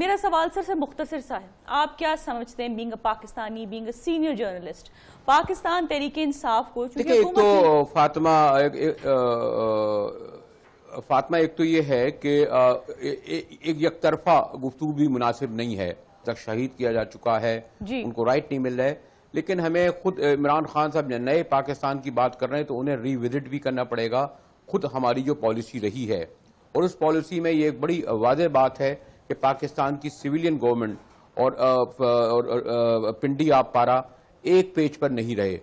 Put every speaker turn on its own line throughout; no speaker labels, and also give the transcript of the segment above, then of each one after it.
میرا سوال سر سے مختصر سا ہے، آپ کیا سمجھتے ہیں being a Pakistani, being a senior journalist, Pakistan Tehreek Insaf کو؟
دیکھیں ایک تو فاطمہ ایک تو یہ ہے کہ ایک یک طرفہ گفتگو بھی مناسب نہیں ہے، تک شہید کیا جا چکا ہے، ان کو رائٹ نہیں مل رہا ہے، لیکن ہمیں خود عمران خان صاحب نئے پاکستان کی بات کر رہے ہیں تو انہیں ری وزٹ بھی کرنا پڑے گا خود ہماری جو پالیسی رہی ہے، اور اس پالیسی میں یہ ایک بڑی واضح بات ہے کہ پاکستان کی سویلین گورنمنٹ اور پنڈی آپ پارا ایک پیج پر نہیں رہے،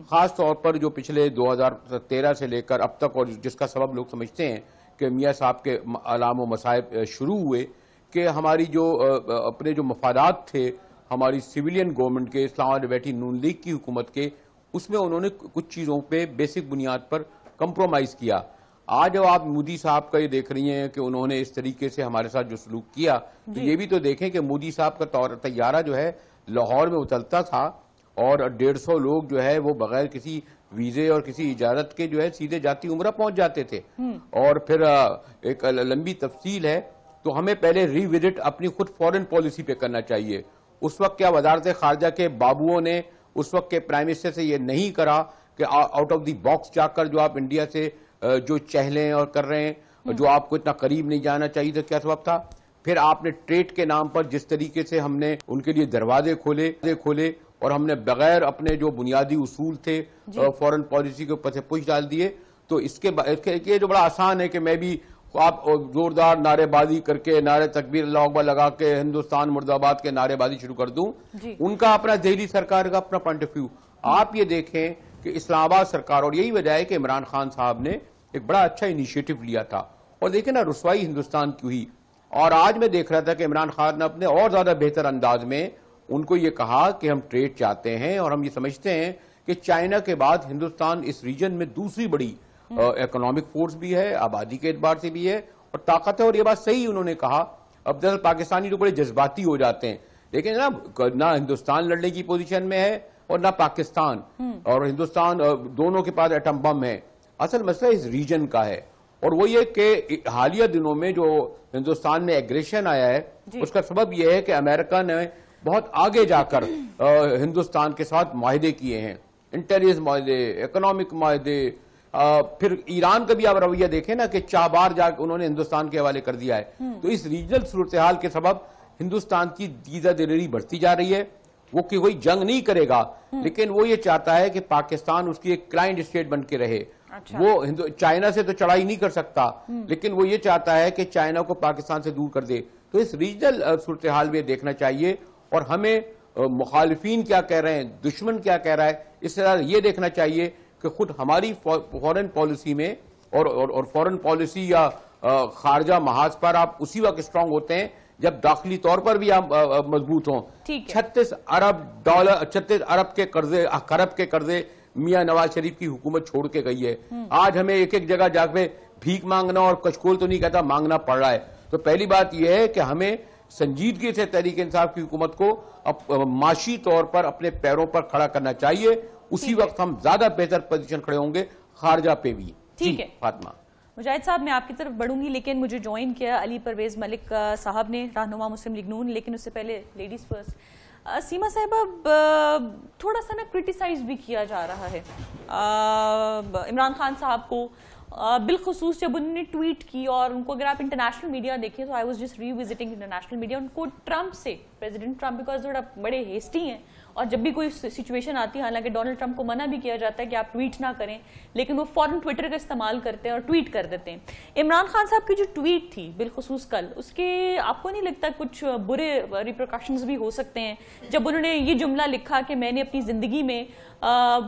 خاص طور پر جو پچھلے 2013 سے لے کر اب تک، اور جس کا سبب لوگ سمجھتے ہیں کہ میاں صاحب کے علام و مصائب شروع ہوئے کہ ہماری جو اپنے جو مفادات تھے ہماری سویلین گورنمنٹ کے، اسلام آباد میں بیٹھی نون لیگ کی حکومت کے، اس میں انہوں نے کچھ چیزوں پہ بیسک بنیاد پر کمپرومائز کیا۔ آج جب آپ مودی صاحب کا یہ دیکھ رہی ہیں کہ انہوں نے اس طریقے سے ہمارے ساتھ جو سلوک کیا، تو یہ بھی تو دیکھیں کہ مودی صاحب کا طیارہ جو ہے لاہور میں اترتا تھا اور 150 لوگ جو ہے وہ بغیر کسی ویزے اور کسی اجازت کے جو ہے سیدھے جاتی عمرہ پہنچ جاتے تھے، اور پھر ایک لمبی تفصیل ہے، تو ہمیں پہلے ری وزٹ اپنی خود فورن پالیسی پہ کرنا چاہیے۔ اس وقت کیا وزارت خارجہ کے بابوؤں نے اس وقت کے پرائم منسٹر سے یہ نہیں کرا کہ آؤٹ آف دی باکس جا کر جو آپ انڈیا سے جو چہلیں اور کر رہے ہیں، جو آپ کو اتنا قریب نہیں جانا چاہیے تھا، کیا سبب تھا؟ پھر آپ نے ٹریڈ کے نام پر جس طریقے سے ہم نے ان کے لیے دروازے کھولے اور ہم نے بغیر اپنے جو بنیادی اصول تھے فورن پالیسی کے اوپر سے پش ڈال دیے، تو اس کے یہ جو بڑا آسان ہے کہ میں بھی آپ زوردار نعرے بازی کر کے، نعرے تکبیر اللہ اکبر لگا کے ہندوستان مرد آباد کے نعرے بازی شروع کر دوں، ان کا اپنا دہلی سرکار کا اپنا پوائنٹ آف ویو۔ آپ یہ دیکھیں کہ اسلام آباد سرکار، اور یہی وجہ ہے کہ عمران خان صاحب نے ایک بڑا اچھا انیشیٹو لیا تھا، اور دیکھیں نا رسوائی ہندوستان کی ہوئی، اور آج میں دیکھ رہا تھا کہ عمران خان نے اپنے اور زیادہ بہتر انداز میں ان کو یہ کہا کہ ہم ٹریڈ چاہتے ہیں، اور ہم یہ سمجھتے ہیں کہ چائنا کے بعد ہندوستان اس ریجن میں دوسری بڑی اکنامک فورس بھی ہے، آبادی کے اعتبار سے بھی ہے اور طاقت ہے، اور یہ بات صحیح انہوں نے کہا۔ اب دراصل پاکستانی تو بڑے جذباتی ہو جاتے ہیں، لیکن نہ ہندوستان لڑنے کی پوزیشن میں ہے اور نہ پاکستان، اور ہندوستان دونوں کے پاس ایٹم بم ہے۔ اصل مسئلہ اس ریجن کا ہے، اور وہ یہ کہ حالیہ دنوں میں جو ہندوستان میں ایگریشن آیا ہے، اس کا سبب یہ ہے کہ امریکہ نے بہت آگے جا کر ہندوستان کے ساتھ معاہدے کیے ہیں، انٹیلیجنس معاہدے، اکنامک معاہدے، پھر ایران کا بھی آپ رویہ دیکھیں نا کہ چابار جا کے انہوں نے ہندوستان کے حوالے کر دیا ہے۔ تو اس ریجنل صورتحال کے سبب ہندوستان کی دیدہ دلیری بڑھتی جا رہی ہے۔ وہ کہ کوئی جنگ نہیں کرے گا، لیکن وہ یہ چاہتا ہے کہ پاکستان اس کی ایک کلائنٹ اسٹیٹ بن کے رہے۔ وہ چائنا سے تو چڑھائی نہیں کر سکتا، لیکن وہ یہ چاہتا ہے کہ چائنا کو پاکستان سے دور کر دے۔ تو اس ریجنل صورتحال میں دیکھنا چاہیے، اور ہمیں مخالفین کیا کہہ رہے ہیں، دشمن کیا کہہ رہا ہے، اس طرح یہ دیکھنا چاہیے کہ خود ہماری فورن پالیسی میں اور فورن پالیسی یا خارجہ محاذ پر آپ اسی وقت اسٹرانگ ہوتے ہیں جب داخلی طور پر بھی آپ مضبوط ہوں۔ 36 ارب کے قرضے میاں نواز شریف کی حکومت چھوڑ کے گئی ہے۔ آج ہمیں ایک جگہ جا کے بھیک مانگنا اور کچکول تو نہیں کہتا، مانگنا پڑ رہا ہے۔ تو پہلی بات یہ ہے کہ ہمیں سنجیدگی سے تحریک انصاف کی حکومت کو معاشی طور پر اپنے پیروں پر کھڑا کرنا چاہیے، اسی وقت ہم زیادہ بہتر پوزیشن کھڑے ہوں گے خارجہ پہ بھی۔
ٹھیک ہے
فاطمہ
مجاہد صاحب، میں آپ کی طرف بڑھوں گی، لیکن مجھے جوائن کیا علی پرویز ملک صاحب نے، رہنما مسلم لیگ نون، لیکن اس سے پہلے لیڈیز فرسٹ۔ سیما صاحبہ، تھوڑا سا نا کرٹیسائز بھی کیا جا رہا ہے عمران خان صاحب کو، بالخصوص جب انہوں نے ٹویٹ کی، اور ان کو اگر آپ انٹرنیشنل میڈیا دیکھیں تو I was just revisiting international media, ان کو ٹرمپ سے، پریزیڈنٹ ٹرمپ، بیکاز تھوڑا بڑے ہیسٹی ہیں، اور جب بھی کوئی سچویشن آتی ہے، حالانکہ ڈونلڈ ٹرمپ کو منع بھی کیا جاتا ہے کہ آپ ٹویٹ نہ کریں، لیکن وہ فوراً ٹویٹر کا استعمال کرتے ہیں اور ٹویٹ کر دیتے ہیں۔ عمران خان صاحب کی جو ٹویٹ تھی بالخصوص کل، اس کے آپ کو نہیں لگتا کچھ برے ریپرکاشنز بھی ہو سکتے ہیں؟ جب انہوں نے یہ جملہ لکھا کہ میں نے اپنی زندگی میں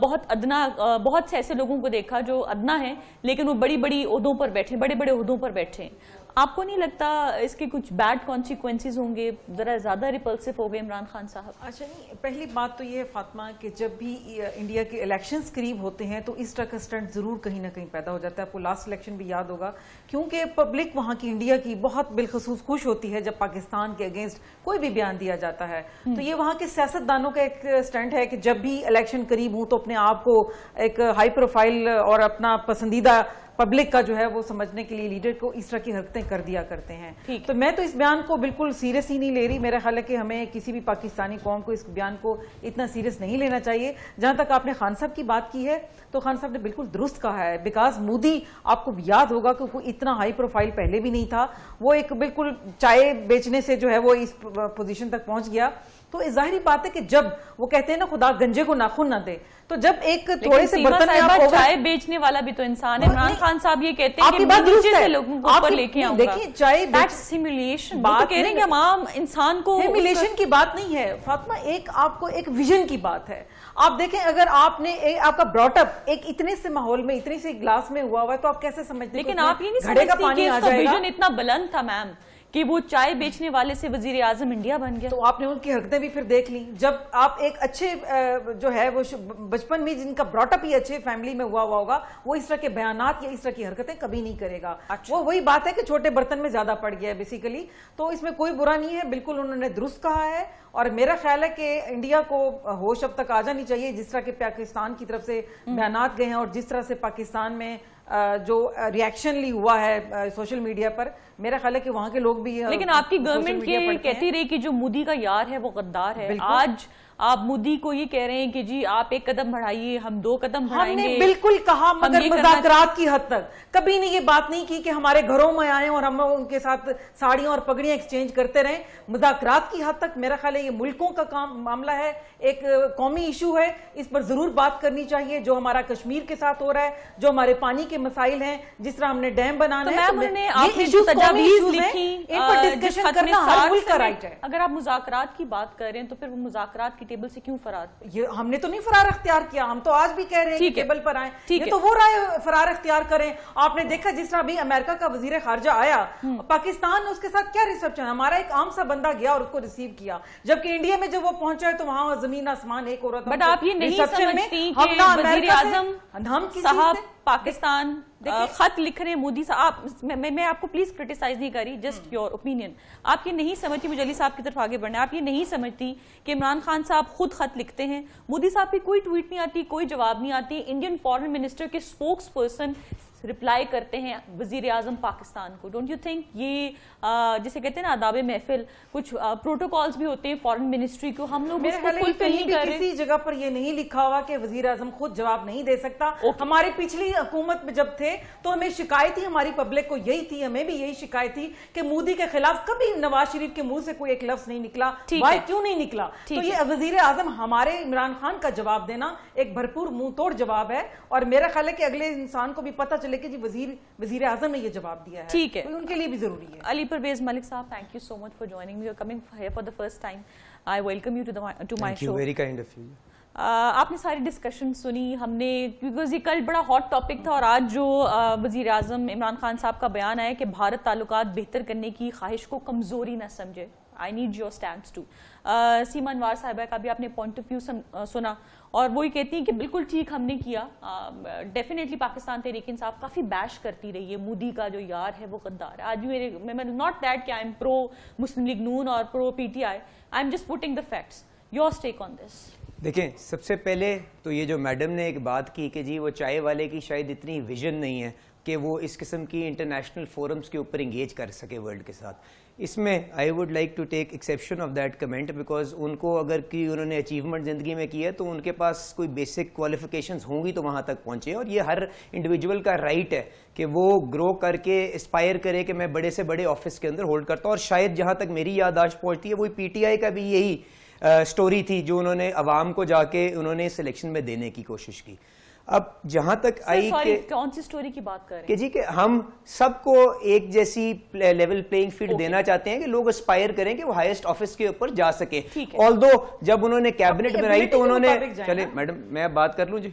بہت سے ایسے لوگوں کو دیکھا جو ادنا ہیں، لیکن وہ بڑی بڑی عہدوں پر بیٹھے، بڑے بڑے عہدوں پر بیٹھے ہیں، آپ کو نہیں لگتا اس کے کچھ بیڈ کانسیکوینسز ہوں گے، ذرا زیادہ ریپلسو ہو گئے عمران خان صاحب؟
اچھا نہیں، پہلی بات تو یہ ہے فاطمہ کہ جب بھی انڈیا کے الیکشنز قریب ہوتے ہیں تو اس طرح کا سٹنٹ ضرور کہیں نہ کہیں پیدا ہو جاتا ہے۔ آپ کو لاسٹ الیکشن بھی یاد ہوگا، کیونکہ پبلک وہاں کی انڈیا کی بہت بالخصوص خوش ہوتی ہے جب پاکستان کے اگینسٹ کوئی بھی بیان دیا جاتا ہے۔ تو یہ وہاں کے سیاستدانوں کا ایک سٹنٹ ہے کہ جب بھی الیکشن قریب ہوں تو اپنے آپ کو ایک ہائی پروفائل اور اپنا پسندیدہ پبلک کا جو ہے وہ سمجھنے کے لیے لیڈر کو اس طرح کی حرکتیں کر دیا کرتے ہیں. تو میں تو اس بیان کو بالکل سیریس ہی نہیں لے رہی. میرا خیال ہے کہ ہمیں کسی بھی پاکستانی قوم کو اس بیان کو اتنا سیریس نہیں لینا چاہیے. جہاں تک آپ نے خان صاحب کی بات کی ہے تو خان صاحب نے بالکل درست کہا ہے, بیکاز مودی آپ کو یاد ہوگا کہ کوئی اتنا ہائی پروفائل پہلے بھی نہیں تھا. وہ ایک بالکل چائے بیچنے سے جو ہے وہ اس پوزیشن تک پہنچ گیا. تو ظاہری بات ہے کہ جب وہ کہتے ہیں نا خدا گنجے کو ناخن نہ دے, تو جب ایک تھوڑے سے برتن میں آپ
چائے بیچنے والا بھی تو انسان ہے. عمران خان صاحب یہ کہتے ہیں کہ نیچے سے لوگوں کو اوپر لے کے آؤں گا.
دیکھیں چائے
سیمولیشن بات کہہ رہے ہیں کہ عام انسان کو
سیمولیشن کی بات نہیں ہے فاطمہ, ایک آپ کو ایک ویژن کی بات ہے. آپ دیکھیں اگر آپ نے آپ کا براٹ اپ ایک اتنے سے ماحول میں اتنے سے گلاس میں ہوا ہوا ہے تو آپ کیسے سمجھتے ہیں,
لیکن آپ یہ نہیں سمجھتی کہ اس کا ویژن اتنا بلند تھا میم کہ وہ چائے بیچنے والے سے وزیر اعظم انڈیا بن گیا.
تو آپ نے ان کی حرکتیں بھی پھر دیکھ لیں. جب آپ ایک اچھے جو ہے وہ بچپن میں جن کا براٹ اپ ہی اچھے فیملی میں ہوا ہوگا, وہ اس طرح کے بیانات یا اس طرح کی حرکتیں کبھی نہیں کرے گا. وہ وہی بات ہے کہ چھوٹے برتن میں زیادہ پڑ گیا ہے بیسیکلی. تو اس میں کوئی برا نہیں ہے, بالکل انہوں نے درست کہا ہے. اور میرا خیال ہے کہ انڈیا کو ہوش اب تک آ جانی چاہیے جس طرح کے پاکستان کی طرف سے بیانات گئے ہیں اور جس طرح سے پاکستان میں جو ریاکشن لی ہوا ہے سوشل میڈیا پر. میرا خیال ہے کہ وہاں کے لوگ بھی,
لیکن آپ کی گورنمنٹ کی کہتی رہی کہ جو مودی کا یار ہے وہ غدار ہے. آج آپ مودی کو یہ کہہ رہے ہیں کہ جی آپ ایک قدم بڑھائیے, ہم 2 قدم بڑھائیں گے.
ہم نے بالکل کہا, مگر مذاکرات کی حد تک. کبھی نہیں یہ بات نہیں کی کہ ہمارے گھروں میں آئیں اور ہم ان کے ساتھ ساڑیاں اور پگڑیاں ایکسچینج کرتے رہیں. مذاکرات کی حد تک میرا خیال ہے یہ ملکوں کا معاملہ ہے, ایک قومی ایشو ہے, اس پر ضرور بات کرنی چاہیے. جو ہمارا کشمیر کے ساتھ ہو رہا ہے, جو ہمارے پانی کے مسائل ہیں, جس طرح ہم نے ڈیم بنانا ہے,
آپ نے جو تجاویز لکھی
ان پر ڈسکشن کرنا ہر ملک کا رائٹ ہے.
اگر آپ مذاکرات کی بات کر رہے ہیں تو پھر وہ مذاکرات کی ٹیبل سے کیوں فرار؟
ہم نے تو نہیں فرار اختیار کیا, ہم تو آج بھی کہہ رہے ہیں کہ ٹیبل پر آئیں. یہ تو وہ رائے فرار اختیار کریں. آپ نے دیکھا جس طرح بھی امریکہ کا وزیر خارجہ آیا, پاکستان نے اس کے ساتھ کیا ریسپشن, ہمارا ایک عام سا بندہ گیا اور اس کو ریسیو کیا, جبکہ انڈیا میں جب وہ پہنچا ہے تو وہاں زمین آسمان ایک عورت.
بٹ آپ یہ نہیں سمجھتی کہ وزیر اعظم صاحب پاکستان خط لکھ رہے ہیں مودی صاحب, میں آپ کو پلیز کرٹیسائز نہیں کری, جسٹ یور اوپینین. آپ یہ نہیں سمجھتی, مجھے علی صاحب کی طرف آگے بڑھنا ہے, آپ یہ نہیں سمجھتی کہ عمران خان صاحب خود خط لکھتے ہیں, مودی صاحب کی کوئی ٹویٹ نہیں آتی, کوئی جواب نہیں آتی, انڈین فارن منسٹر کے اسپوکس پرسن رپلائی کرتے ہیں وزیر اعظم پاکستان کو. ڈونٹ یو تھنک یہ جسے کہتے ہیں نا آداب محفل, کچھ پروٹوکالز بھی ہوتے ہیں فارن منسٹری کو, ہم لوگ اس کو فلفل نہیں کر رہے.
کسی جگہ پر یہ نہیں لکھا ہوا کہ وزیر اعظم خود جواب نہیں دے سکتا. ہماری پچھلی حکومت میں جب تھے تو ہمیں شکایت ہی, ہماری پبلک کو یہی تھی, ہمیں بھی یہی شکایت تھی کہ مودی کے خلاف کبھی نواز شریف کے منہ سے کوئی ایک لفظ نہیں نکلا. وائی کیوں نہیں نکلا؟ تو یہ وزیر اعظم ہمارے عمران خان کا جواب دینا ایک بھرپور منہ توڑ جواب ہے, اور میرا خیال ہے کہ اگلے انسان کو بھی پتہ چلے کہ جی وزیر اعظم نے یہ جواب دیا ہے.
ٹھیک ہے,
ان کے لیے بھی ضروری ہے.
علی پرویز ملک صاحب, thank you so much for joining me. You are coming here for the first time. I welcome you to my show.
Thank you, very kind of you.
آپ نے ساری ڈسکشن سنی ہم نے, کیونکہ یہ کل بڑا ہاٹ ٹاپک تھا, اور آج جو وزیر اعظم عمران خان صاحب کا بیان ہے کہ بھارت تعلقات بہتر کرنے کی خواہش کو کمزوری نہ سمجھے. I need your stance too. سیما انوار صاحبہ کا بھی آپ نے پوائنٹ آف ویو سنا, اور وہی کہتی ہیں کہ بالکل ٹھیک ہم نے کیا. ڈیفینیٹلی پاکستان تحریک انصاف کافی بیش کرتی رہی ہے, مودی کا جو یار ہے وہ غدار ہے. آج میں ناٹ دیٹ کہ آئی ایم پرو مسلم لیگ نون اور pro PTI, I am just putting the facts. Your take on this.
دیکھیں, سب سے پہلے تو یہ جو میڈم نے ایک بات کی کہ جی وہ چائے والے کی شاید اتنی ویژن نہیں ہے کہ وہ اس قسم کی انٹرنیشنل فورمز کے اوپر انگیج کر سکے ورلڈ کے ساتھ. اس میں I would like to take exception of that comment, because ان کو اگر کہ انہوں نے اچیومنٹ زندگی میں کی ہے تو ان کے پاس کوئی بیسک کوالیفیکیشنز ہوں گی تو وہاں تک پہنچے, اور یہ ہر انڈیویجول کا رائٹ ہے کہ وہ گرو کر کے اسپائر کرے کہ میں بڑے سے بڑے آفس کے اندر ہولڈ کرتا ہوں. اور شاید جہاں تک میری یادداشت پہنچتی ہے وہی پی ٹی آئی کا بھی یہی سٹوری تھی جو انہوں نے عوام کو جا کے انہوں نے سلیکشن میں دینے کی کوشش کی. اب جہاں تک آئی کہ
کون سی سٹوری کی بات کر رہے ہیں
کہ جی کہ ہم سب کو ایک جیسی لیول پلینگ فیلڈ دینا چاہتے ہیں کہ لوگ اسپائر کریں کہ وہ ہائیسٹ آفس کے اوپر جا سکیں. آلدو جب انہوں نے کیبنٹ بنائی تو انہوں نے, چلے میڈم میں بات کر لوں جی,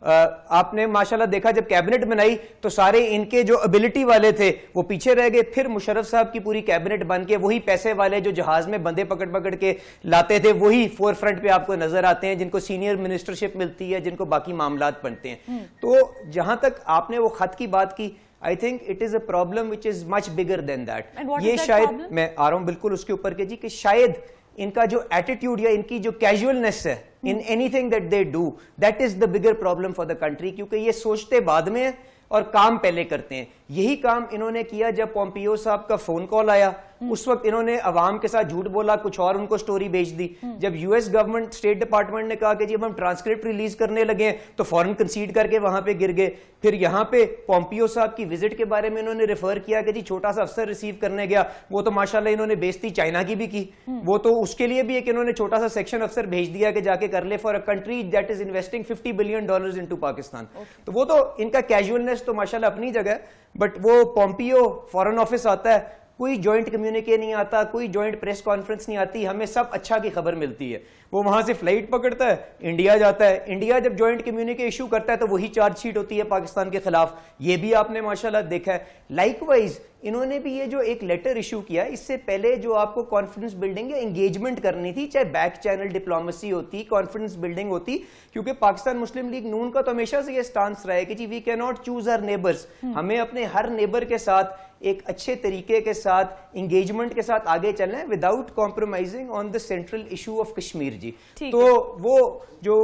آپ نے ماشاءاللہ دیکھا جب کیبنٹ بنائی تو سارے ان کے جو ابیلٹی والے تھے وہ پیچھے رہ گئے. پھر مشرف صاحب کی پوری کیبنٹ بن کے وہی پیسے والے جو جہاز میں بندے پکڑ پکڑ کے لاتے تھے وہی فور فرنٹ پہ آپ کو نظر آتے ہیں, جن کو سینئر منسٹرشپ ملتی ہے, جن کو باقی معاملات بنتے ہیں. تو جہاں تک آپ نے وہ خط کی بات کی, I think it is a problem which is much bigger than that. یہ شاید میں آ رہا ہوں بالکل اس کے اوپر کہ جی کہ شاید ان کا جو ایٹیٹیوڈ یا ان کی جو کیجولنس ہے in anything that they do, that is the bigger problem for the country, کیونکہ یہ سوچتے بعد میں اور کام پہلے کرتے ہیں. یہی کام انہوں نے کیا جب پومپیو صاحب کا فون کال آیا, اس وقت انہوں نے عوام کے ساتھ جھوٹ بولا, کچھ اور ان کو سٹوری بھیج دی. جب U S government state department نے کہا کہ جب ہم ٹرانسکرپٹ ریلیز کرنے لگے تو فوراً کنسیڈ کر کے وہاں پہ گر گئے. پھر یہاں پہ پومپیو صاحب کی وزٹ کے بارے میں انہوں نے ریفر کیا کہ جی چھوٹا سا افسر ریسیو کرنے گیا, وہ تو ماشاءاللہ انہوں نے بےزتی چائنا کی بھی کی, وہ تو اس کے لیے بھی ایک انہوں نے چھوٹا سا سیکشن افسر بھیج دیا کہ جا کے کر لے for a country that is investing $50 billion into Pakistan. تو وہ تو ان کا کیجولنس تو ماشاءاللہ اپنی جگہ ہے, بٹ وہ پومپیو فورن آفس آتا ہے, کوئی جوائنٹ کمیونیکے نہیں آتا, کوئی جوائنٹ پریس کانفرنس نہیں آتی, ہمیں سب اچھا کی خبر ملتی ہے. وہ وہاں سے فلائٹ پکڑتا ہے, انڈیا جاتا ہے, انڈیا جب جوائنٹ کمیونیکے ایشو کرتا ہے تو وہی چارج شیٹ ہوتی ہے پاکستان کے خلاف. یہ بھی آپ نے ماشاءاللہ دیکھا ہے. لائک وائز انہوں نے بھی یہ جو ایک لیٹر ایشو کیا, اس سے پہلے جو آپ کو کانفیڈنس بلڈنگ یا انگیجمنٹ کرنی تھی, چاہے بیک چینل ڈپلومیسی ہوتی, کانفیڈنس بلڈنگ ہوتی, کیونکہ پاکستان مسلم لیگ نون کا تو ہمیشہ سے یہ سٹانس رہا ہے کہ جی وی کی ناٹ چوز آور نیبرز, ہمیں اپنے ہر نیبر کے ساتھ ایک اچھے طریقے کے ساتھ انگیجمنٹ کے ساتھ آگے چلنا ہے without compromising on the central issue of Kashmir. جی تو وہ جو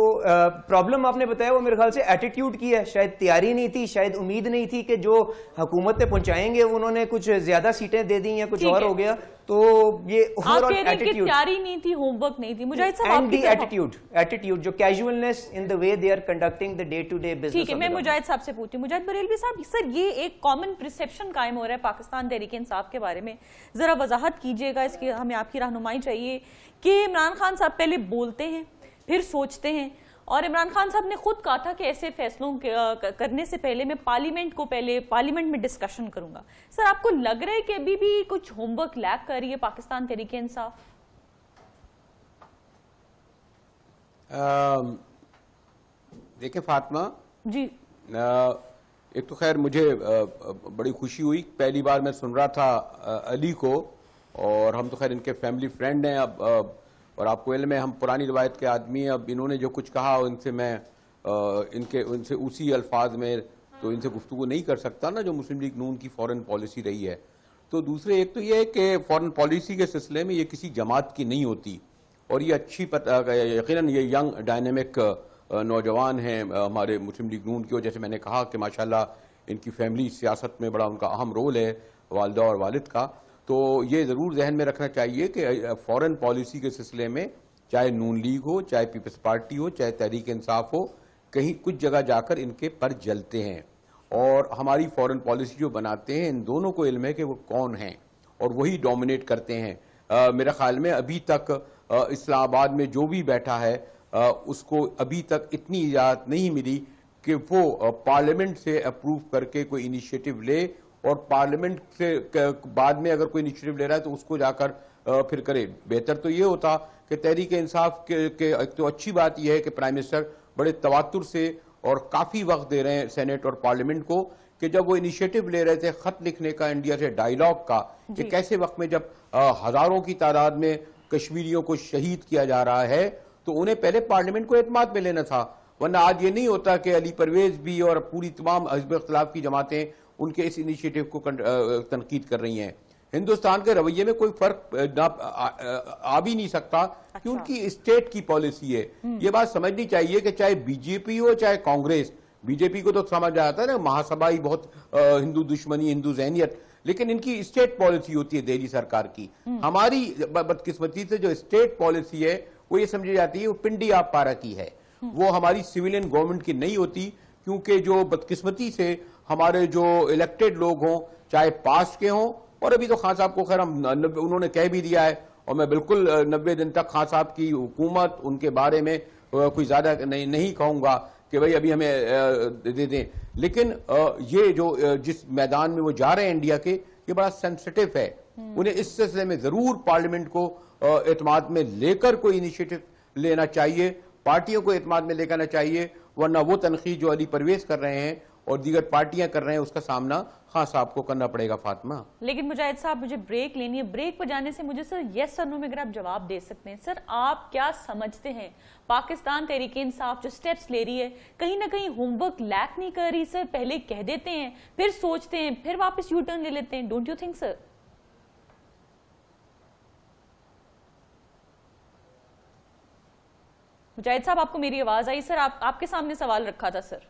پرابلم آپ نے بتایا وہ میرے خیال سے ایٹیٹیوڈ کی ہے, شاید تیاری نہیں تھی, شاید امید نہیں تھی کہ جو حکومت پہ پہنچائیں گے انہوں نے کچھ زیادہ سیٹیں دے دی یا کچھ اور ہو گیا. تو یہ اوورآل ایٹیٹیوڈ,
تیاری نہیں تھی, ہوم ورک نہیں تھی. مجاہد صاحب
اینڈ دی ایٹیٹیوڈ جو casualness in the way they are conducting the day to day business.
ٹھیک ہے, میں مجاہد صاحب سے پوچھتی ہوں. مجاہد بریلوی صاحب, سر یہ ایک کامن پرسیپشن قائم ہو رہا ہے پاکستان تحریک انصاف کے بارے میں, ذرا وضاحت کیجئے گا اس کی, ہمیں آپ کی رہنمائی چاہیے کہ عمران خان صاحب پہلے بولتے ہیں پھر سوچتے ہیں, اور عمران خان صاحب نے خود کہا تھا کہ ایسے فیصلوں کرنے سے پہلے میں پارلیمنٹ میں ڈسکشن کروں گا. سر آپ کو لگ رہا ہے کہ ابھی بھی کچھ ہوم ورک لیک کر رہی ہے پاکستان تحریک انصاف؟
دیکھیں فاطمہ
جی,
ایک تو خیر مجھے بڑی خوشی ہوئی, پہلی بار میں سن رہا تھا علی کو, اور ہم تو خیر ان کے فیملی فرینڈ ہیں اب, اور آپ کو علم ہے ہم پرانی روایت کے آدمی ہیں. اب انہوں نے جو کچھ کہا ان سے میں ان سے اسی الفاظ میں تو ان سے گفتگو نہیں کر سکتا نا جو مسلم لیگ نون کی فورن پالیسی رہی ہے. تو دوسرے ایک تو یہ ہے کہ فورن پالیسی کے سلسلے میں یہ کسی جماعت کی نہیں ہوتی, اور یہ اچھی یقیناً یہ ینگ ڈائنامک نوجوان ہیں ہمارے مسلم لیگ نون کی, اور جیسے میں نے کہا کہ ماشاءاللہ ان کی فیملی سیاست میں بڑا ان کا اہم رول ہے, والدہ اور والد کا. تو یہ ضرور ذہن میں رکھنا چاہیے کہ فورن پالیسی کے سلسلے میں چاہے نون لیگ ہو, چاہے پیپلز پارٹی ہو, چاہے تحریک انصاف ہو, کہیں کچھ جگہ جا کر ان کے پر جلتے ہیں, اور ہماری فورن پالیسی جو بناتے ہیں ان دونوں کو علم ہے کہ وہ کون ہیں, اور وہی ڈومینیٹ کرتے ہیں. میرے خیال میں ابھی تک اسلام آباد میں جو بھی بیٹھا ہے اس کو ابھی تک اتنی اجازت نہیں ملی کہ وہ پارلیمنٹ سے اپروو کر کے کوئی انیشیٹو لے, اور پارلیمنٹ سے بعد میں اگر کوئی انیشیٹو لے رہا ہے تو اس کو جا کر پھر کرے. بہتر تو یہ ہوتا کہ تحریک انصاف کے ایک تو اچھی بات یہ ہے کہ پرائم منسٹر بڑے تواتر سے اور کافی وقت دے رہے ہیں سینٹ اور پارلیمنٹ کو, کہ جب وہ انیشیٹو لے رہے تھے خط لکھنے کا انڈیا سے ڈائیلاگ کا, کہ کیسے وقت میں جب ہزاروں کی تعداد میں کشمیریوں کو شہید کیا جا رہا ہے تو انہیں پہلے پارلیمنٹ کو اعتماد میں لینا تھا, ورنہ آج یہ نہیں ہوتا کہ علی پرویز بھی اور پوری تمام حزب اختلاف کی جماعتیں ان کے اس انیشیٹو کو تنقید کر رہی ہیں. ہندوستان کے رویے میں کوئی فرق آ بھی نہیں سکتا کہ ان کی اسٹیٹ کی پالیسی ہے. یہ بات سمجھنی چاہیے کہ چاہے بی جے پی ہو چاہے کانگریس, بی جے پی کو تو سمجھ آتا ہے نا مہاسبھا ہی بہت ہندو دشمنی, ہندو ذہنیت, لیکن ان کی اسٹیٹ پالیسی ہوتی ہے دہلی سرکار کی. ہماری بدقسمتی سے جو اسٹیٹ پالیسی ہے وہ یہ سمجھی جاتی ہے وہ پنڈی آپ پارا کی ہے, وہ ہماری سویلین گورنمنٹ کی نہیں ہوتی, کیونکہ جو بدقسمتی سے ہمارے جو الیکٹڈ لوگ ہوں چاہے پاسٹ کے ہوں, اور ابھی تو خان صاحب کو خیر انہوں نے کہہ بھی دیا ہے, اور میں بالکل 90 دن تک خان صاحب کی حکومت ان کے بارے میں کوئی زیادہ نہیں کہوں گا کہ بھئی ابھی ہمیں دے دیں, لیکن یہ جو جس میدان میں وہ جا رہے ہیں انڈیا کے, یہ بڑا سینسٹیو ہے. انہیں اس سلسلے میں ضرور پارلیمنٹ کو اعتماد میں لے کر کوئی انیشیٹو لینا چاہیے, پارٹیوں کو اعتماد میں لے کرنا چاہیے, ورنہ وہ تنقید جو علی پرویز کر رہے ہیں اور دیگر پارٹیاں کر رہے ہیں اس کا سامنا خان صاحب کو کرنا پڑے گا. فاطمہ
لیکن مجاہد صاحب مجھے بریک لینی ہے, بریک پر جانے سے مجھے سر یس اور نو میں اگر آپ جواب دے سکتے ہیں, سر آپ کیا سمجھتے ہیں پاکستان تحریک انصاف جو سٹیپس لے رہی ہے کہیں نہ کہیں ہوم ورک لیک نہیں کر رہی؟ سر پہلے کہہ دیتے ہیں پھر سوچتے ہیں پھر واپس یو ٹرن لے لیتے ہیں, ڈونٹ یو تھنک سر؟ مجاہد صاحب آپ کو میری آواز آئی؟ سر آپ کے سامنے سوال رکھا تھا سر.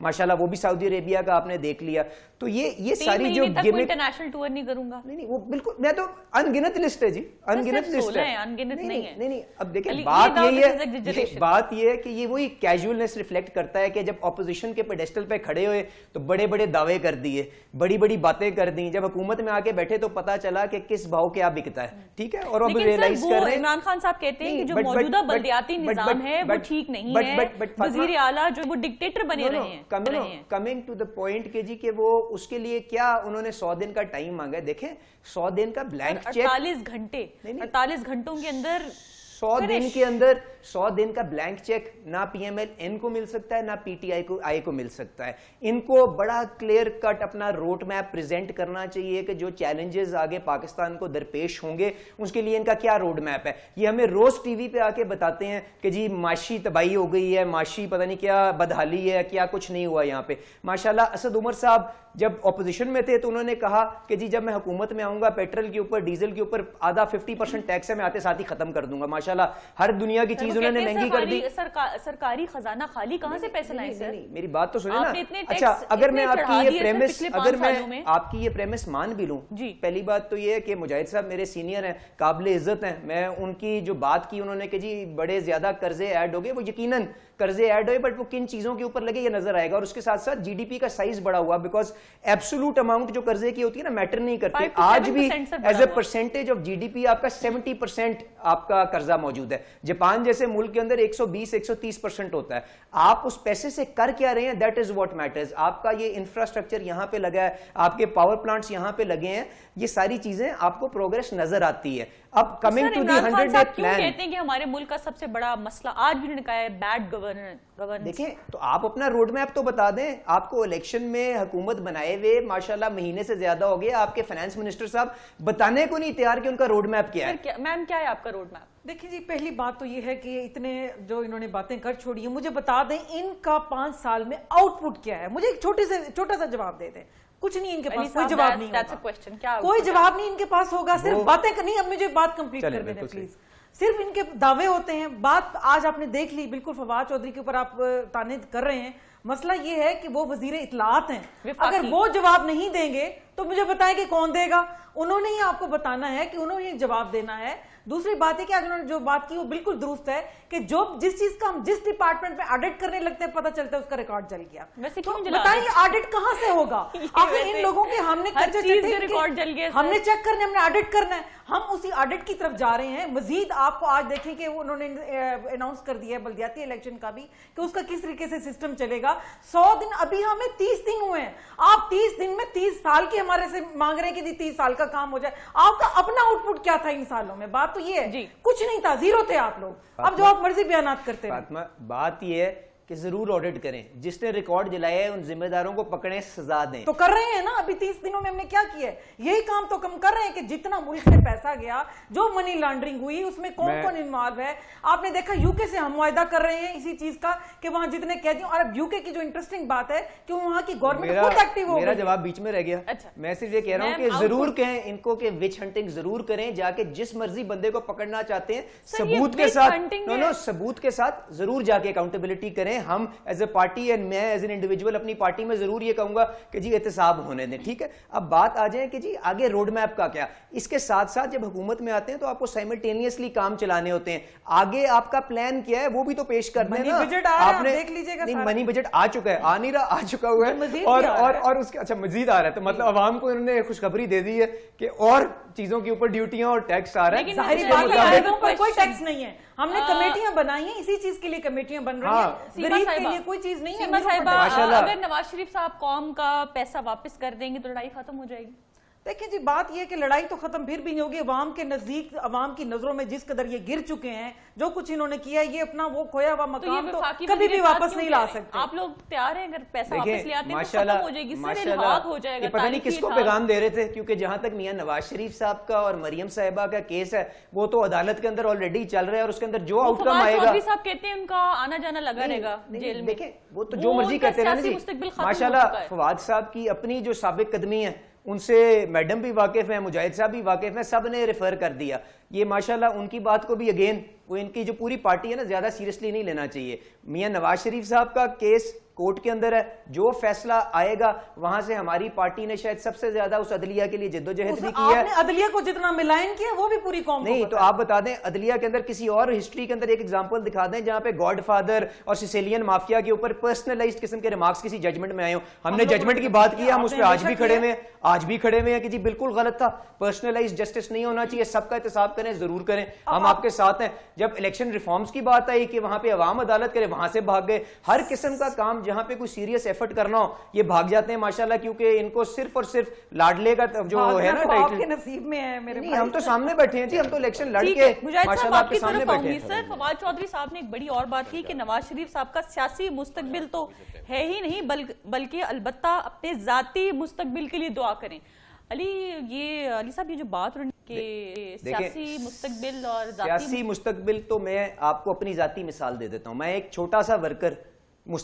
ماشاءاللہ وہ بھی سعودی عربیہ کا آپ نے دیکھ لیا. تو یہ ساری جو
انٹرنیشنل ٹور نہیں کروں گا,
نہیں وہ بالکل, میں تو ان گنت لسٹ ہے جی, ان گنت لسٹ ہے, نہیں. اب دیکھیں بات یہ ہے کہ یہ وہی کیجولنس ریفلیکٹ کرتا ہے کہ جب اپوزیشن کے پیڈسٹل پہ کھڑے ہوئے تو بڑے بڑے دعوے کر دیے, بڑی بڑی باتیں کر دیں, جب حکومت میں آ کے بیٹھے تو پتا چلا کہ کس بھاؤ کیا بکتا ہے, ٹھیک ہے. اور اب ریئلائز کر رہے ہیں,
عمران خان صاحب کہتے ہیں کہ جو موجودہ بلدیاتی نظام ہے وہ ٹھیک نہیں ہے, وزیر اعلیٰ جو وہ ڈکٹیٹر بنے رہے ہیں.
کمنگ ٹو دا پوائنٹ کہ جی کہ وہ اس کے لیے کیا انہوں نے 100 دن کا ٹائم مانگا ہے. دیکھیں 100 دن کا بلینک چیک,
48 گھنٹوں کے اندر
100 دن کے اندر 100 دن کا بلینک چیک نہ PMLN کو مل سکتا ہے, نہ PTI کو مل سکتا ہے. ان کو بڑا کلیئر کٹ اپنا روڈ میپ پریزنٹ کرنا چاہیے کہ جو چیلنجز آگے پاکستان کو درپیش ہوں گے اس کے لیے ان کا کیا روڈ میپ ہے. یہ ہمیں روز ٹی وی پہ آ کے بتاتے ہیں کہ جی معاشی تباہی ہو گئی ہے, معاشی پتہ نہیں کیا بدحالی ہے, کیا کچھ نہیں ہوا یہاں پہ. ماشاءاللہ اسد عمر صاحب جب اپوزیشن میں تھے تو انہوں نے کہا کہ جی جب میں حکومت میں آؤں گا پیٹرول کے اوپر, ڈیزل کے اوپر آدھا 50% ٹیکس ہے, میں آتے ساتھ ہی ختم کر دوں گا. ماشاءاللہ ہر دنیا کی چیز انہوں نے مہنگی کر دی.
سرکاری خزانہ خالی کہاں سے پیسے لائیں سر؟
میری بات تو سنیں نا. اچھا اگر میں آپ کی یہ پریمس مان بھی لوں, پہلی بات تو یہ ہے کہ مجاہد صاحب میرے سینئر ہیں, قابل عزت ہیں, میں ان کی جو بات کی انہوں نے کہ جی بڑے زیادہ قرضے ایڈ ہو گئے, وہ یقیناً قرضے ایڈ ہوئے, بٹ وہ کن چیزوں کے اوپر لگے یہ نظر آئے گا. اور اس کے ساتھ ساتھ GDP کا سائز بڑا ہوا, بیکاز ایبسولوٹ اماؤنٹ جو قرضے کی ہوتی ہے نا میٹر نہیں کرتی. آج بھی as a percentage of GDP آپ کا 70% آپ کا قرضہ موجود ہے. جاپان جیسے ملک کے اندر 120-130% ہوتا ہے. آپ اس پیسے سے کر کیا رہے ہیں, دیٹ از واٹ میٹرز. آپ کا یہ انفراسٹرکچر یہاں پہ لگا ہے, آپ کے پاور پلانٹس یہاں پہ لگے ہیں, یہ ساری چیزیں آپ کو پروگریس نظر آتی ہے. اب coming to the 100 day plan,
کہتے ہیں کہ ہمارے ملک کا سب سے بڑا مسئلہ آج بھی انہوں نے کہا ہے بیڈ گورننس.
دیکھیں تو آپ اپنا روڈ میپ تو بتا دیں. آپ کو الیکشن میں حکومت بنائے ہوئے ماشاءاللہ مہینے سے زیادہ ہو گیا, آپ کے فائنانس منسٹر صاحب بتانے کو نہیں تیار کہ ان کا روڈ میپ کیا ہے.
میم کیا ہے آپ کا روڈ میپ؟
دیکھیں جی پہلی بات تو یہ ہے کہ اتنے جو انہوں نے باتیں کر چھوڑی ہیں, مجھے بتا دیں ان کا 5 سال میں آؤٹ پٹ کیا ہے. مجھے ایک چھوٹا سا جواب دے دیں. کچھ نہیں ان کے پاس, کوئی جواب نہیں ہوگا, کوئی جواب نہیں ان کے پاس ہوگا, صرف باتیں کرنی. اب مجھے بات کمپلیٹ کر دیں پلیز. صرف ان کے دعوے ہوتے ہیں. بات آج آپ نے دیکھ لی, بالکل فواد چودھری کے اوپر آپ تانے کر رہے ہیں. مسئلہ یہ ہے کہ وہ وزیر اطلاعات ہیں, اگر وہ جواب نہیں دیں گے تو مجھے بتائیں کہ کون دے گا. انہوں نے ہی آپ کو بتانا ہے کہ انہوں نے جواب دینا ہے. دوسری بات ہے کہ انہوں نے جو بات کی وہ بالکل درست ہے کہ جو جس چیز کا ہم جس ڈپارٹمنٹ میں آڈٹ کرنے لگتے ہیں پتہ چلتا ہے اس کا ریکارڈ جل گیا. بتائیں یہ آڈٹ کہاں سے ہوگا؟ آخر ان لوگوں کے ہم نے ہم نے چیک کرنے, ہم نے آڈٹ کرنا ہے, ہم اسی آڈٹ کی طرف جا رہے ہیں. مزید آپ کو آج دیکھیں کہ انہوں نے اناؤنس کر دیا ہے بلدیاتی الیکشن کا بھی کہ اس کا کس طریقے سے سسٹم چلے گا. 100 دن, ابھی ہمیں 30 دن ہوئے ہیں. آپ 30 دن میں 30 سال کی ہمارے سے مانگ رہے ہیں کہ 30 سال کا کام ہو جائے. آپ کا اپنا آؤٹ پٹ کیا تھا ان سالوں میں؟ بات تو یہ ہے کچھ نہیں تھا, زیرو تھے آپ لوگ. اب جو آپ مرضی بیانات کرتے ہیں.
فاطمہ بات یہ ہے کہ ضرور آڈٹ کریں, جس نے ریکارڈ جلایا ہے ان ذمہ داروں کو پکڑیں, سزا دیں. تو
کر رہے ہیں نا, ابھی 30 دنوں میں ہم نے کیا کیا ہے, یہی کام تو کم کر رہے ہیں کہ جتنا ملک سے پیسہ گیا, جو منی لانڈرنگ ہوئی, اس میں کون کون انوالو ہے. آپ نے دیکھا UK سے ہم معاہدہ کر رہے ہیں اسی چیز کا کہ وہاں جتنے قیدیوں, اور اب UK کی جو انٹرسٹنگ بات ہے کہ وہاں کی گورنمنٹ خود ایکٹیو ہو گئی.
میرا جواب بیچ میں رہ گیا. میں صرف یہ کہہ رہا ہوں کہ ضرور کہیں ان کو کہ وچ ہنٹنگ ضرور کریں, جا کے جس مرضی بندے کو پکڑنا چاہتے ہیں ثبوت کے ساتھ, ثبوت کے ساتھ ضرور جا کے اکاؤنٹیبلٹی کریں. ہم ایز اے پارٹی اینڈ میں ایز این انڈیویجول اپنی پارٹی میں ضرور یہ کہوں گا کہ جی احتساب ہونے دیں, ٹھیک ہے. اب بات آ جائے کہ جی آگے روڈ میپ کا کیا. اس کے ساتھ ساتھ جب حکومت میں آتے ہیں تو آپ کو سائملٹینیسلی کام چلانے ہوتے ہیں. آگے آپ کا پلان کیا ہے وہ بھی تو پیش کرنا ہے نا. آپ نے دیکھ لیجیے گا, منی بجٹ آ چکا ہے, آ نہیں رہا, آ چکا ہوا ہے, اور اس کے اچھا مزید آ رہا ہے. تو مطلب عوام کو انہوں نے خوشخبری دے دی ہے کہ اور چیزوں کے اوپر ڈیوٹیاں اور ٹیکس آ رہا ہے.
کوئی ٹیکس نہیں ہے, ہم نے کمیٹیاں بنائی ہیں, اسی چیز کے لیے کمیٹیاں بن رہی ہیں, غریب کے لیے کوئی چیز نہیں ہے.
اگر نواز شریف صاحب قوم کا پیسہ واپس کر دیں گے تو لڑائی ختم ہو جائے گی.
دیکھیں جی بات یہ کہ لڑائی تو ختم پھر بھی نہیں ہوگی. عوام کے نزدیک, عوام کی نظروں میں جس قدر یہ گر چکے ہیں, جو کچھ انہوں نے کیا, یہ اپنا وہ کھویا ہوا مقام تو کبھی بھی واپس نہیں لا سکتے.
آپ لوگ تیار ہیں اگر پیسہ واپس لے آتے ہیں تو ختم ہو جائے گی, سر الحاق ہو جائے گا.
پتہ نہیں کس کو پیغام دے رہے تھے, کیونکہ جہاں تک میاں نواز شریف صاحب کا اور مریم صاحبہ کا کیس ہے وہ تو عدالت کے اندر آلریڈی چل رہا ہے, اور اس کے اندر جو آؤٹ کم آئے گا,
چودھری صاحب کہتے ہیں ان کا آنا جانا لگا رہے گا جیل میں.
دیکھیں وہ تو جو مرضی کہتے رہے نا جی. ماشاءاللہ فواد صاحب کی اپنی جو سابق قدمی ہے ان سے میڈم بھی واقف ہیں, مجاہد صاحب بھی واقف ہیں, سب نے ریفر کر دیا. یہ ماشاءاللہ ان کی بات کو بھی اگین وہ ان کی جو پوری پارٹی ہے نا زیادہ سیریسلی نہیں لینا چاہیے. میاں نواز شریف صاحب کا کیس کورٹ کے اندر ہے, جو فیصلہ آئے گا وہاں سے ہماری پارٹی نے شاید سب سے زیادہ اس عدلیہ کے لیے جدوجہد بھی کی ہے.
عدلیہ کو جتنا ملائن کیا وہ بھی پوری قوم
نہیں, تو آپ بتا دیں عدلیہ کے اندر کسی اور ہسٹری کے اندر ایک ایگزامپل دکھا دیں جہاں پہ گاڈ فادر اور سیسیلین مافیا کے اوپر پرسنلائزڈ قسم کے ریمارکس کسی ججمنٹ میں آئے ہوں. ہم نے ججمنٹ کی بات کی, ہم اس پہ آج بھی کھڑے ہوئے ہیں کہ جی بالکل غلط تھا, پرسنلائزڈ جسٹس نہیں ہونا چاہیے, سب کا احتساب کریں, ضرور کریں, ہم آپ کے ساتھ ہیں. جب الیکشن ریفارمز کی بات آئی کہ وہاں پہ عوام عدالت کرے, وہاں سے بھاگ گئے. ہر قسم کا کام جہاں پہ کوئی سیریس ایفرٹ کرنا ہو یہ بھاگ جاتے ہیں ماشاءاللہ, کیونکہ ان کو صرف اور صرف لاڈلے کا جو ہے نا ٹائٹل,
آپ کے نصیب میں ہے میرے بھائی.
ہم تو سامنے بیٹھے ہیں جی, ہم تو الیکشن لڑ کے ماشاءاللہ آپ کے سامنے بیٹھے ہیں.
سر فواد چودھری صاحب نے ایک بڑی اور بات کی کہ نواز شریف صاحب کا سیاسی مستقبل تو ہے ہی نہیں بلکہ البتہ اپنے ذاتی مستقبل کے لیے دعا کریں. علی صاحب یہ جو بات کہ سیاسی مستقبل اور
سیاسی مستقبل, تو میں آپ کو اپنی ذاتی مثال دے دیتا ہوں. میں ایک چھوٹا سا ورکر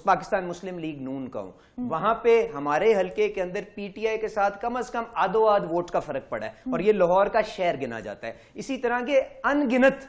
پاکستان مسلم لیگ نون کا ہوں. وہاں پہ ہمارے حلقے کے اندر پی ٹی آئی کے ساتھ کم از کم آدھو آدھ ووٹ کا فرق پڑا ہے, اور یہ لاہور کا شہر گنا جاتا ہے. اسی طرح کے انگنت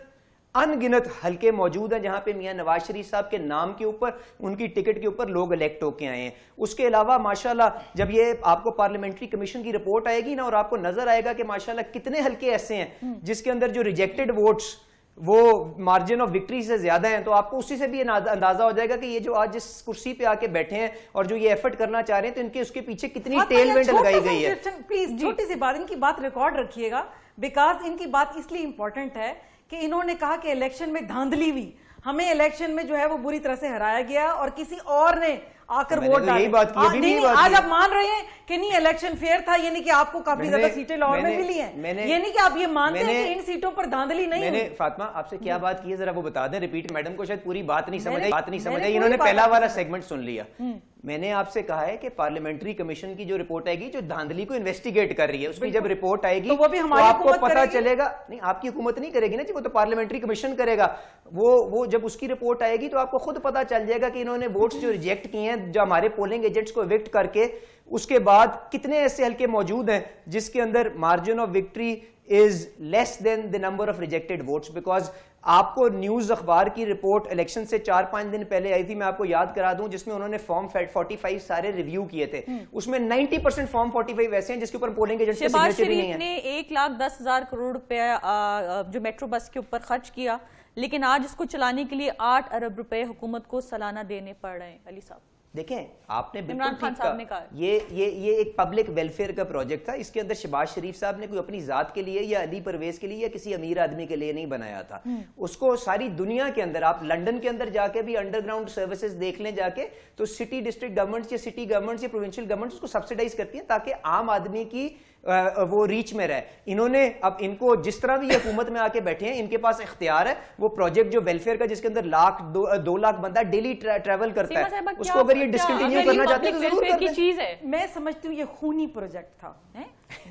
حلقے موجود ہیں جہاں پہ میاں نواز شریف صاحب کے نام کے اوپر, ان کی ٹکٹ کے اوپر لوگ الیکٹ ہو کے آئے ہیں. اس کے علاوہ ماشاءاللہ جب یہ آپ کو پارلیمنٹری کمیشن کی رپورٹ آئے گی نا, اور آپ کو نظر آئے گا کہ ماشاءاللہ کتنے حلقے ایسے ہیں جس کے اندر جو ریجیکٹڈ ووٹس وہ مارجن آف وکٹری سے زیادہ ہیں, تو آپ کو اسی سے بھی اندازہ ہو جائے گا کہ یہ جو آج جس کرسی پہ آ کے بیٹھے ہیں اور جو یہ ایفرٹ کرنا چاہ رہے ہیں, تو ان کے اس کے پیچھے کتنی ٹیل وینڈ لگائی گئی ہے.
پلیز چھوٹی سی بات, ان کی بات ریکارڈ رکھیے گا, بیکاز ان کی بات اس لیے امپورٹنٹ ہے کہ انہوں نے کہا کہ الیکشن میں دھاندلی ہوئی, ہمیں الیکشن میں جو ہے وہ بری طرح سے ہرایا گیا اور کسی اور نے آ کر ووٹ ڈالے. آج آپ مان رہے ہیں کہ نہیں الیکشن فیئر تھا, یہ نہیں کہ آپ کو کافی زیادہ سیٹیں لاہور میں ملی ہیں, یہ نہیں کہ آپ یہ مانتے ہیں کہ ان سیٹوں پر دھاندلی نہیں ہوئی.
میں نے فاطمہ آپ سے کیا بات کی ہے ذرا وہ بتا دیں ریپیٹ, میڈم کو شاید پوری بات نہیں سمجھ آئی, انہوں نے پہلا والا سیگمنٹ سن لیا. میں نے آپ سے کہا ہے کہ پارلیمنٹری کمیشن کی جو رپورٹ آئے گی جو دھاندلی کو انویسٹیگیٹ کر رہی ہے, اس کی جب رپورٹ آئے گی تو آپ کو پتا چلے گا. نہیں, آپ کی حکومت نہیں کرے گی نا جی, وہ تو پارلیمنٹری کمیشن کرے گا. وہ جب اس کی رپورٹ آئے گی تو آپ کو خود پتا چل جائے گا کہ انہوں نے ووٹس جو ریجیکٹ کیے ہیں, جو ہمارے پولنگ ایجنٹس کو ایوکٹ کر کے, اس کے بعد کتنے ایسے حلقے موجود ہیں جس کے اندر margin of victory is less than the number of rejected votes. because آپ کو نیوز اخبار کی رپورٹ الیکشن سے 4-5 دن پہلے آئی تھی, میں آپ کو یاد کرا دوں, جس میں انہوں نے فارم 45 سارے ریویو کیے تھے. اس میں 90% فارم 45 ایسے ہیں جس کے اوپر پولنگ ایجنٹ کے سگنیچر بھی نہیں ہے.
شہباز شریف نے 1,10,000 کروڑ روپے جو میٹرو بس کے اوپر خرچ کیا, لیکن آج اس کو چلانے کے لیے 8 ارب روپے حکومت کو سالانہ دینے پڑ رہے ہیں. علی صاحب
دیکھیں, آپ نے بالکل ٹھیک کہا, یہ ایک پبلک ویلفیئر کا پروجیکٹ تھا. اس کے اندر شہباز شریف صاحب نے کوئی اپنی ذات کے لیے یا علی پرویز کے لیے یا کسی امیر آدمی کے لیے نہیں بنایا تھا. اس کو ساری دنیا کے اندر, آپ لنڈن کے اندر جا کے بھی انڈر گراؤنڈ سروسز دیکھ لیں جا کے, تو سٹی ڈسٹرکٹ گورنمنٹس یا سٹی گورنمنٹس یا پروونشل گورنمنٹس اس کو سبسیڈائز کرتی ہیں تاکہ عام آدمی کی وہ ریچ میں رہے. انہوں نے اب ان کو جس طرح بھی یہ حکومت میں آ کے بیٹھے ہیں, ان کے پاس اختیار ہے, وہ پروجیکٹ جو ویلفیئر کا جس کے اندر 2 لاکھ بندہ ڈیلی ٹریول کرتا ہے, اس کو اگر یہ ڈسکنٹینیو کرنا چاہتے ہیں تو ضرور کریں.
چیز ہے,
میں سمجھتی ہوں یہ خونی پروجیکٹ تھا.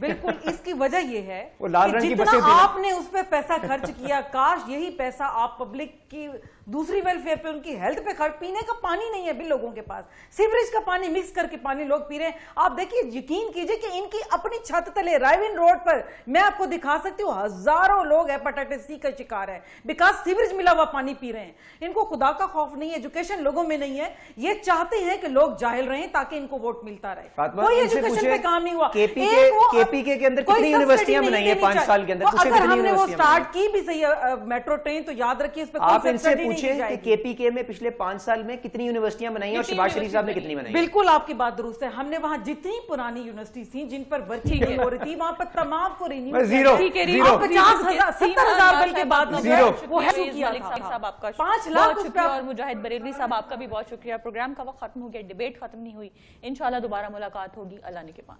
بالکل, اس کی وجہ یہ ہے
کہ
جتنا آپ نے اس پہ پیسہ خرچ کیا, کاش یہی پیسہ آپ پبلک کی دوسری ویلفیئر پہ, ان کی ہیلتھ پہ خرچ. پینے کا پانی نہیں ہے بھی لوگوں کے پاس, سیوریج کا پانی مکس کر کے پانی لوگ پی رہے ہیں. آپ دیکھیے, یقین کیجئے کہ ان کی اپنی چھت تلے رائیون روڈ پر میں آپ کو دکھا سکتی ہوں ہزاروں لوگ ہیپاٹائٹس سی کا شکار ہیں بیکاز سیوریج ملا ہوا پانی پی رہے ہیں. ان کو خدا کا خوف نہیں ہے, ایجوکیشن لوگوں میں نہیں ہے, یہ چاہتے ہیں کہ لوگ جاہل رہیں تاکہ ان کو ووٹ ملتا رہے. کوئی ایجوکیشن پہ کام نہیں ہوا.
کے پی کے اندر کتنی یونیورسٹیاں بنائی ہیں 5 سال کے اندر,
اگر ہم نے وہ سٹارٹ کی بھی صحیح میٹرو ٹرین, تو یاد رکھیے اس پہ
آپ ان سے پوچھیں کہ کے پی کے میں پچھلے 5 سال میں کتنی یونیورسٹیاں بنائی ہیں اور شہباز شریف صاحب نے کتنی بنائی.
بالکل آپ کی بات درست ہے, ہم نے وہاں جتنی پرانی یونیورسٹیز تھیں جن پر ورکنگ ہو رہی تھی, وہاں پر تمام کو رینیو 50,000 بل کے بعد وہ کیا تھا. 5 لاکھ.
اور مجاہد بریلوی صاحب آپ کا بھی بہت شکریہ. پروگرام کا وقت ختم ہو گیا, ڈیبیٹ ختم نہیں ہوئی, انشاءاللہ دوبارہ ملاقات ہوگی. اللہ نے کے پاس.